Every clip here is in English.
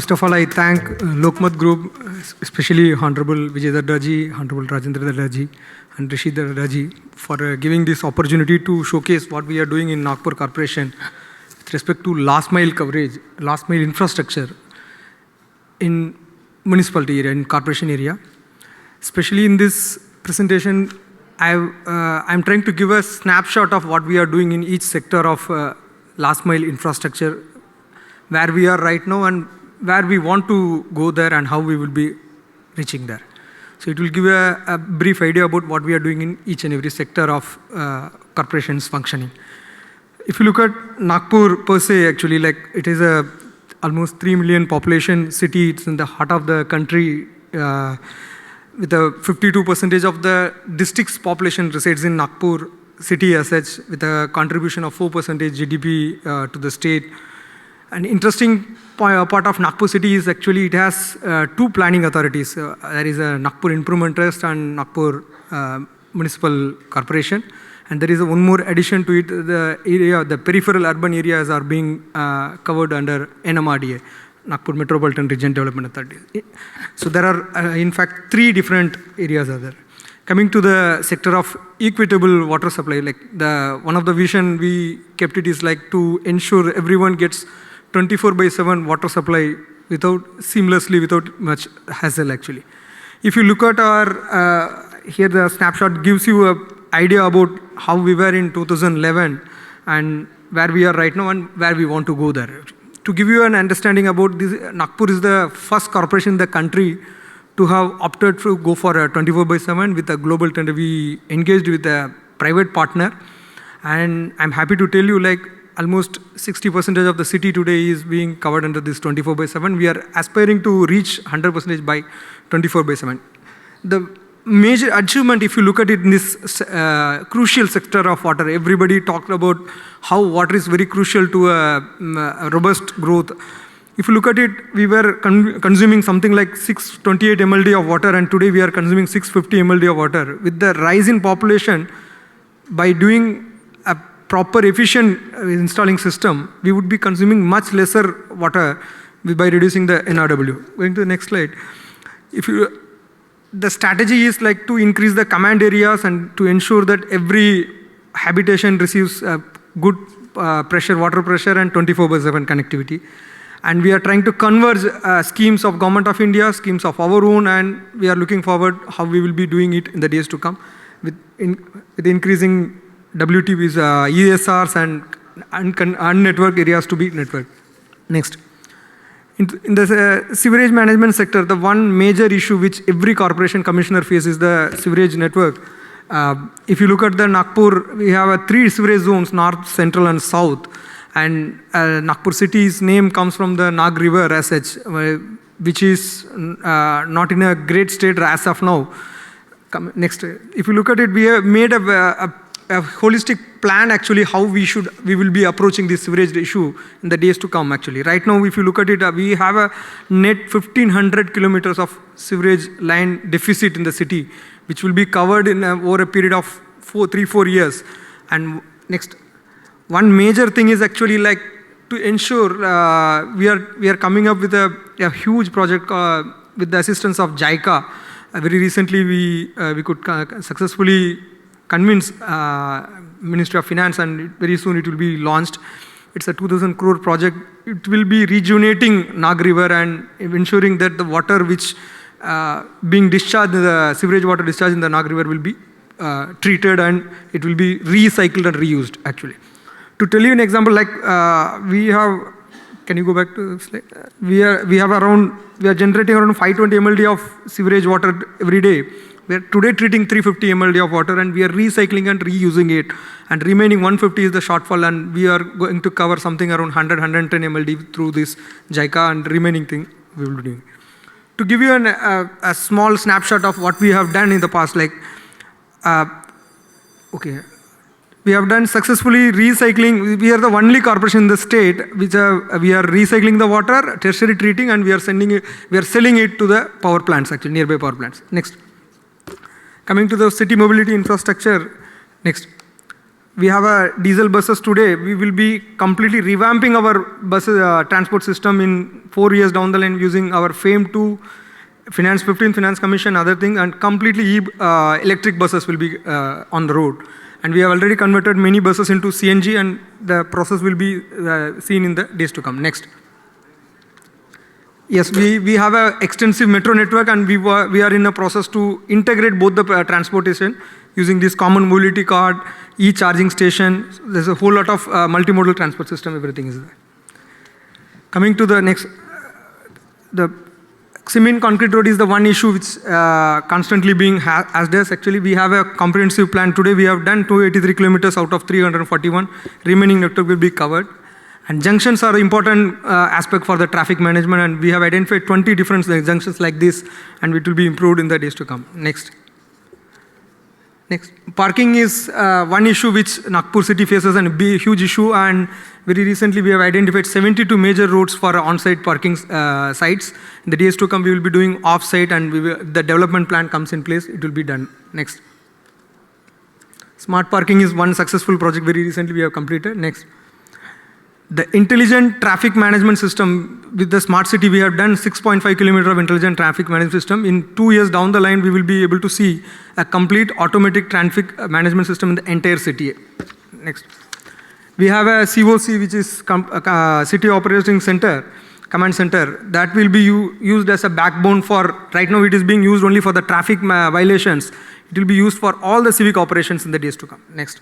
First of all, I thank Lokmat Group, especially Honorable Vijay Dadda ji, Honorable Rajendra Dadda ji, and Rishi Dadda ji for giving this opportunity to showcase what we are doing in Nagpur Corporation with respect to last mile coverage, last mile infrastructure in municipality area, in corporation area. Especially in this presentation, I'm trying to give a snapshot of what we are doing in each sector of last mile infrastructure, where we are right now and where we want to go there and how we will be reaching there. So it will give a brief idea about what we are doing in each and every sector of corporations functioning. If you look at Nagpur per se, actually, like it is a almost 3 million population city. It's in the heart of the country. With a 52% of the district's population resides in Nagpur city as such, with a contribution of 4% GDP to the state. An interesting part of Nagpur city is actually it has two planning authorities. There is a Nagpur Improvement Trust and Nagpur Municipal Corporation. And there is one more addition to it, the peripheral urban areas are being covered under NMRDA, Nagpur Metropolitan Region Development Authority. So there are in fact 3 different areas are there. Coming to the sector of equitable water supply, like one of the vision we kept it is like to ensure everyone gets 24/7 water supply seamlessly without much hassle actually. If you look at our, here the snapshot gives you an idea about how we were in 2011 and where we are right now and where we want to go there. To give you an understanding about this, Nagpur is the first corporation in the country to have opted to go for a 24/7 with a global tender. We engaged with a private partner, and I'm happy to tell you like almost 60% of the city today is being covered under this 24/7. We are aspiring to reach 100% by 24/7. The major achievement, if you look at it in this crucial sector of water, everybody talked about how water is very crucial to a robust growth. If you look at it, we were consuming something like 628 MLD of water, and today we are consuming 650 MLD of water. With the rise in population, by doing a proper efficient installing system, we would be consuming much lesser water by reducing the NRW. Going to the next slide. The strategy is like to increase the command areas and to ensure that every habitation receives good water pressure and 24/7 connectivity. And we are trying to converge schemes of Government of India, schemes of our own, and we are looking forward how we will be doing it in the days to come with increasing WTBs, ESRs and unnetworked areas to be networked. Next. In the sewerage management sector, the one major issue which every corporation commissioner faces is the sewerage network. If you look at the Nagpur, we have 3 sewerage zones, north, central and south. And Nagpur city's name comes from the Nag River as such, which is not in a great state as of now. Next, if you look at it, we have made a holistic plan actually how we will be approaching this sewerage issue in the days to come actually. Right now, if you look at it, we have a net 1,500 kilometers of sewerage line deficit in the city, which will be covered in over a period of 3-4 years. And next, one major thing is actually like to ensure we are coming up with a huge project with the assistance of JICA. Very recently, we could successfully convince Ministry of Finance, and very soon it will be launched. It's a 2,000 crore project. It will be rejuvenating Nag River and ensuring that the water which being discharged, the sewerage water discharged in the Nag River will be treated and it will be recycled and reused actually. To tell you an example, like we have, can you go back to the slide? We are generating around 520 MLD of sewerage water every day. We are today treating 350 MLD of water and we are recycling and reusing it. And remaining 150 is the shortfall, and we are going to cover something around 110 MLD through this JICA, and remaining thing we will be doing. To give you a small snapshot of what we have done in the past, like, we have done successfully recycling. We are the only corporation in the state which we are recycling the water, tertiary treating, and we are selling it to the power plants, actually nearby power plants. Next. Coming to the city mobility infrastructure. Next. we have a diesel buses today. We will be completely revamping our buses transport system in 4 years down the line using our FAME 2, Finance 15, Finance Commission, other things, and completely electric buses will be on the road. And we have already converted many buses into CNG, and the process will be seen in the days to come. Next. Yes, we have an extensive metro network, and we are in a process to integrate both the transportation using this common mobility card, e-charging station. There's a whole lot of multimodal transport system, everything is there. Coming to the next, the cement concrete road is the one issue which constantly being asked us. Actually, we have a comprehensive plan. Today we have done 283 kilometers out of 341. Remaining network will be covered. And junctions are important aspect for the traffic management, and we have identified 20 different junctions like this, and it will be improved in the days to come. Next. Next. Parking is one issue which Nagpur city faces, and a huge issue, and very recently we have identified 72 major roads for on-site parking sites. In the days to come we will be doing off-site, and the development plan comes in place, it will be done. Next. Smart parking is one successful project very recently we have completed. Next. The intelligent traffic management system with the smart city, we have done 6.5 kilometers of intelligent traffic management system. In 2 years down the line, we will be able to see a complete automatic traffic management system in the entire city. Next. We have a COC, which is City Operating Center, Command Center. That will be used as a backbone for, right now it is being used only for the traffic violations. It will be used for all the civic operations in the days to come. Next.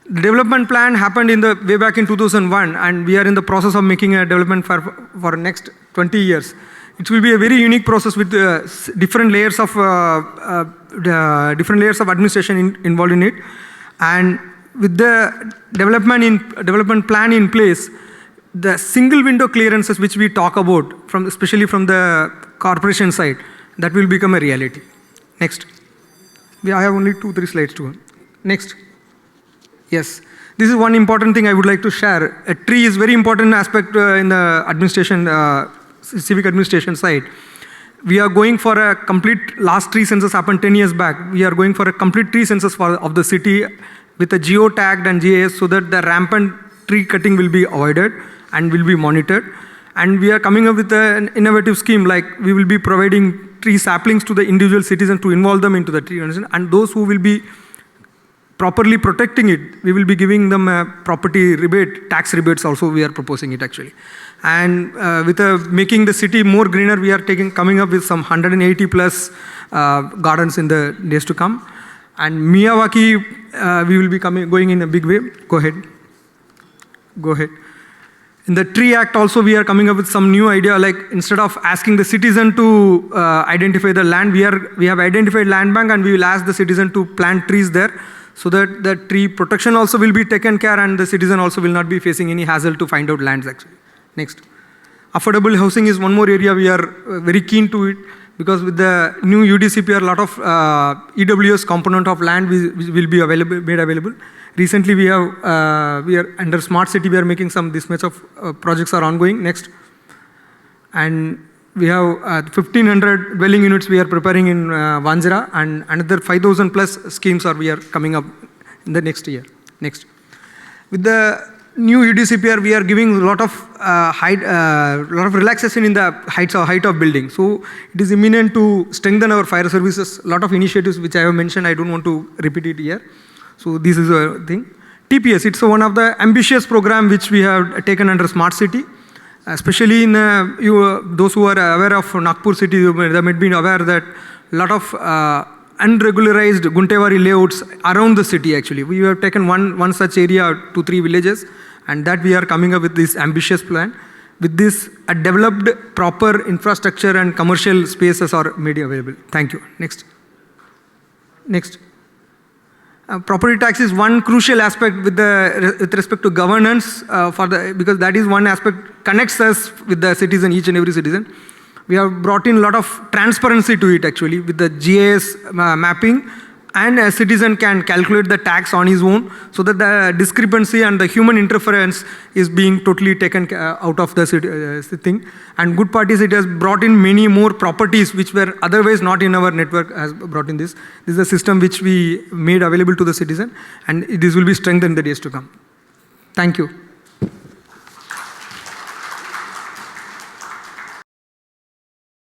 The development plan happened way back in 2001, and we are in the process of making a development for next 20 years. It will be a very unique process with different layers of administration involved in it, and with the development plan in place, the single window clearances which we talk about, especially from the corporation side, that will become a reality. Next. I have only 2-3 slides to go. Next. Yes, this is one important thing I would like to share. A tree is very important aspect in the administration, civic administration side. We are going for a complete, last tree census happened 10 years back. We are going for a complete tree census of the city with a geo-tagged and GIS, so that the rampant tree cutting will be avoided and will be monitored. And we are coming up with an innovative scheme, like we will be providing tree saplings to the individual citizens to involve them into the tree, and those who will be properly protecting it, we will be giving them a property rebate, tax rebates also we are proposing it actually. And with making the city more greener, we are coming up with some 180 plus gardens in the days to come. And Miyawaki, we will be going in a big way. Go ahead. Go ahead. In the Tree Act also, we are coming up with some new idea, like instead of asking the citizen to identify the land, we have identified land bank, and we will ask the citizen to plant trees there, so that the tree protection also will be taken care, and the citizen also will not be facing any hassle to find out lands actually. Next. Affordable housing is one more area we are very keen to it, because with the new UDCPR, a lot of EWS component of land will be made available. Recently we are under Smart City, we are making this much of projects are ongoing. Next. And we have 1,500 dwelling units we are preparing in Vanjira, and another 5,000 plus schemes we are coming up in the next year. Next. With the new UDCPR, we are giving a lot of relaxation in the height of building. So it is imminent to strengthen our fire services. A lot of initiatives which I have mentioned, I don't want to repeat it here. So this is a thing. TPS, it's one of the ambitious program which we have taken under Smart City. Especially in those who are aware of Nagpur city, they might be aware that a lot of unregularized Guntevari layouts around the city actually. We have taken one such area to 3 villages, and that we are coming up with this ambitious plan. With this, a developed proper infrastructure and commercial spaces are made available. Thank you. Next. Next. Property tax is one crucial aspect with respect to governance, because that is one aspect connects us with the citizen, each and every citizen. We have brought in a lot of transparency to it actually with the GIS mapping and a citizen can calculate the tax on his own, so that the discrepancy and the human interference is being totally taken out of the thing. And good part is it has brought in many more properties which were otherwise not in our network, has brought in this. This is a system which we made available to the citizen, and this will be strengthened in the days to come. Thank you.